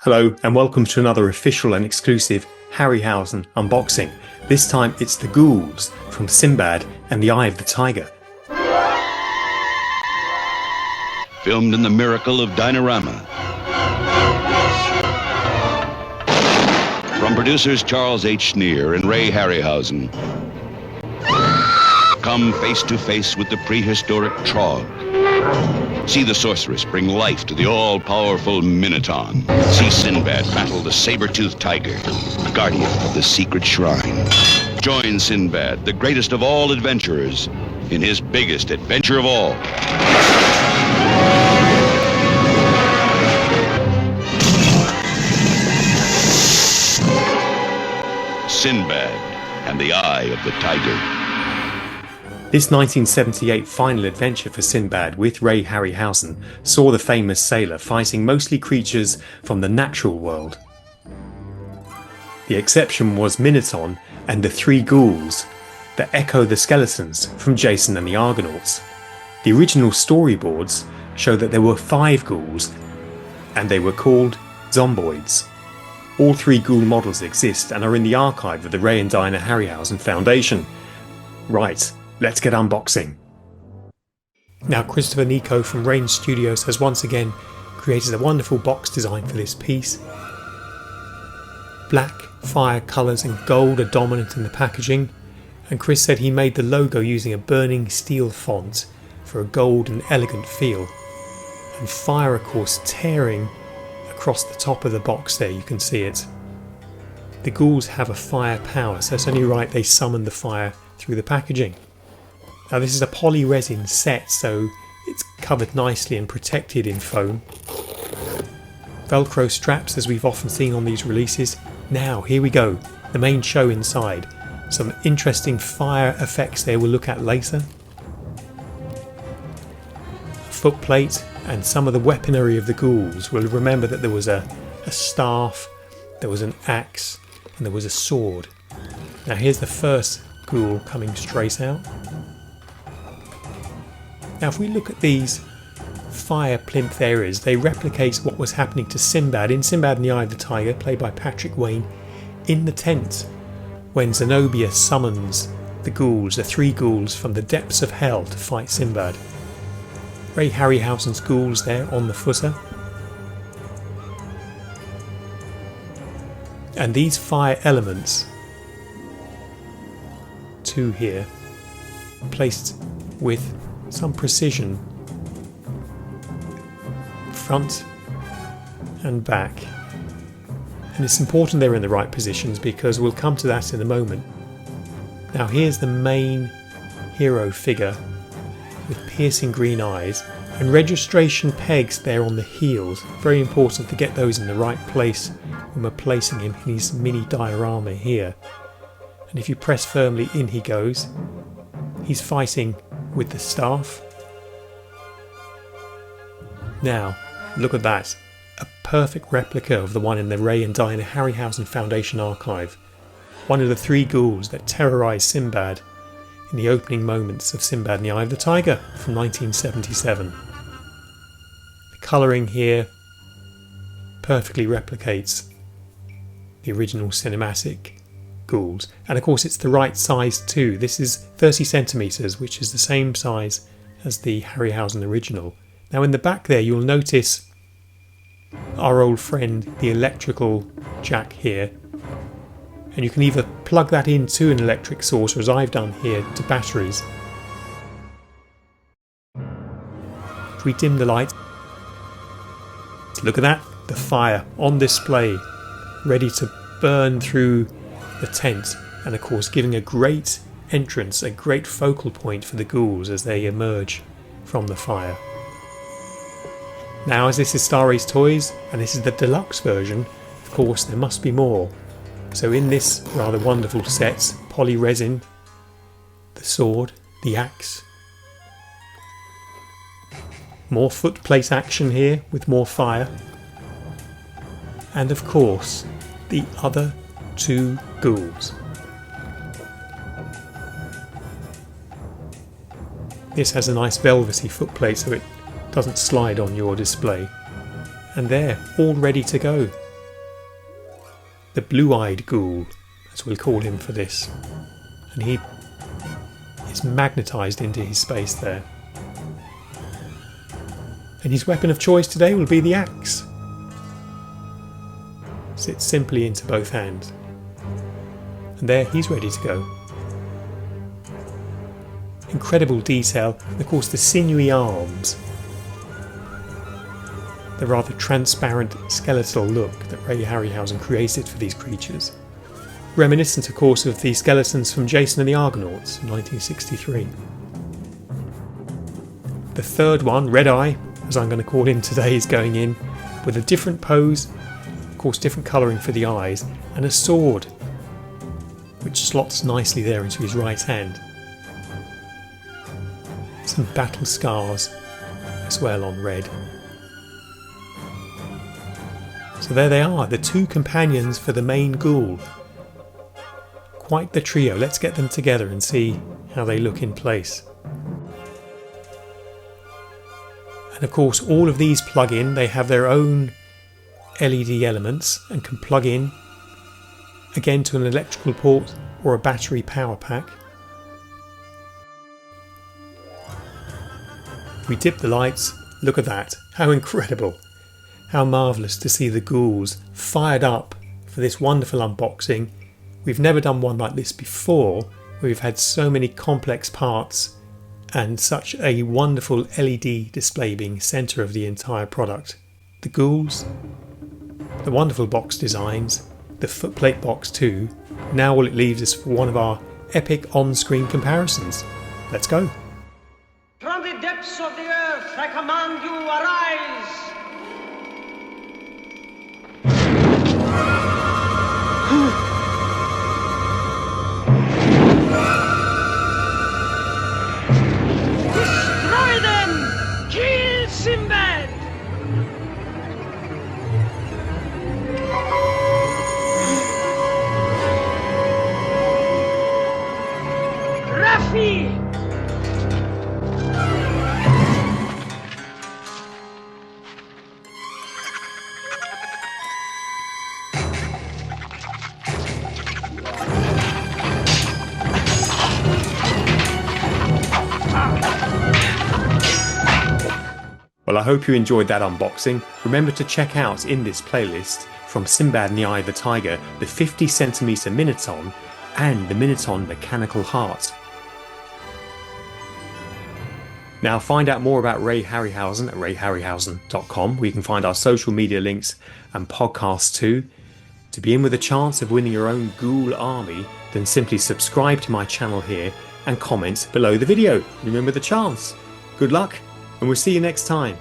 Hello and welcome to another official and exclusive Harryhausen unboxing. This time it's the Ghouls from Sinbad and the Eye of the Tiger. Filmed in the miracle of Dinorama. From producers Charles H. Schneer and Ray Harryhausen. Come face to face with the prehistoric Trog. See the sorceress bring life to the all-powerful Minotaur. See Sinbad battle the saber-toothed tiger, guardian of the secret shrine. Join Sinbad, the greatest of all adventurers, in his biggest adventure of all. Sinbad and the Eye of the Tiger. This 1978 final adventure for Sinbad with Ray Harryhausen saw the famous sailor fighting mostly creatures from the natural world. The exception was Minotaur and the three ghouls that echo the skeletons from Jason and the Argonauts. The original storyboards show that there were 5 ghouls and they were called zomboids. All 3 ghoul models exist and are in the archive of the Ray and Diana Harryhausen Foundation. Right. Let's get unboxing. Now Christopher Nico from Rain Studios has once again created a wonderful box design for this piece. Black, fire colours and gold are dominant in the packaging, and Chris said he made the logo using a burning steel font for a gold and elegant feel. And fire of course tearing across the top of the box there, you can see it. The ghouls have a fire power, so it's only right they summon the fire through the packaging. Now this is a poly resin set, so it's covered nicely and protected in foam. Velcro straps, as we've often seen on these releases. Now here we go, the main show inside. Some interesting fire effects there we'll look at later. A foot plate and some of the weaponry of the ghouls. We'll remember that there was a staff, there was an axe and there was a sword. Now here's the first ghoul coming straight out. Now if we look at these fire plinth areas, they replicate what was happening to Sinbad in Sinbad and the Eye of the Tiger, played by Patrick Wayne, in the tent when Zenobia summons the ghouls, the 3 ghouls from the depths of hell to fight Sinbad. Ray Harryhausen's ghouls there on the footer. And these fire elements, 2 here, placed with some precision, front and back, and it's important they're in the right positions because we'll come to that in a moment. Now here's the main hero figure with piercing green eyes and registration pegs there on the heels. Very important to get those in the right place when we're placing him in his mini diorama here. And if you press firmly, in he goes. He's fighting with the staff. Now, look at that. A perfect replica of the one in the Ray and Diana Harryhausen Foundation archive. One of the 3 ghouls that terrorised Sinbad in the opening moments of Sinbad and the Eye of the Tiger from 1977. The colouring here perfectly replicates the original cinematic ghouls, and of course it's the right size too. This is 30 centimeters, which is the same size as the Harryhausen original. Now in the back there you'll notice our old friend the electrical jack here, and you can either plug that into an electric source, or as I've done here, to batteries. If we dim the light, look at that, the fire on display, ready to burn through the tent, and of course giving a great entrance, a great focal point for the ghouls as they emerge from the fire. Now as this is Star Ace Toys and this is the deluxe version, of course there must be more. So in this rather wonderful set, poly resin, the sword, the axe, more footplate action here with more fire, and of course the other 2 ghouls. This has a nice velvety footplate so it doesn't slide on your display. And they're all ready to go. the blue-eyed ghoul, as we'll call him for this. And he is magnetised into his space there. And his weapon of choice today will be the axe. Sits simply into both hands. And there he's ready to go. Incredible detail, and of course the sinewy arms. The rather transparent skeletal look that Ray Harryhausen created for these creatures. Reminiscent of course of the skeletons from Jason and the Argonauts in 1963. The third one, Red Eye, as I'm going to call him today, is going in with a different pose, of course different colouring for the eyes, and a sword which slots nicely there into his right hand. Some battle scars as well on Red. So there they are, the two companions for the main ghoul. Quite the trio. Let's get them together and see how they look in place. And of course all of these plug in, they have their own LED elements and can plug in again to an electrical port or a battery power pack. We dip the lights, look at that, how incredible, how marvellous to see the ghouls fired up for this wonderful unboxing. We've never done one like this before, where we've had so many complex parts and such a wonderful LED display being centre of the entire product. The ghouls, the wonderful box designs, the footplate box too. Now all it leaves is for one of our epic on-screen comparisons. Let's go. From the depths of the earth I command you, arise! Destroy them! Kill Sinbad! Rafi! Well, I hope you enjoyed that unboxing. Remember to check out in this playlist from Sinbad and the Eye of the Tiger, the 50cm Minotaur and the Minotaur Mechanical Heart. Now find out more about Ray Harryhausen at rayharryhausen.com, where you can find our social media links and podcasts too. To be in with a chance of winning your own ghoul army, then simply subscribe to my channel here and comment below the video. Remember the chance. Good luck, and we'll see you next time.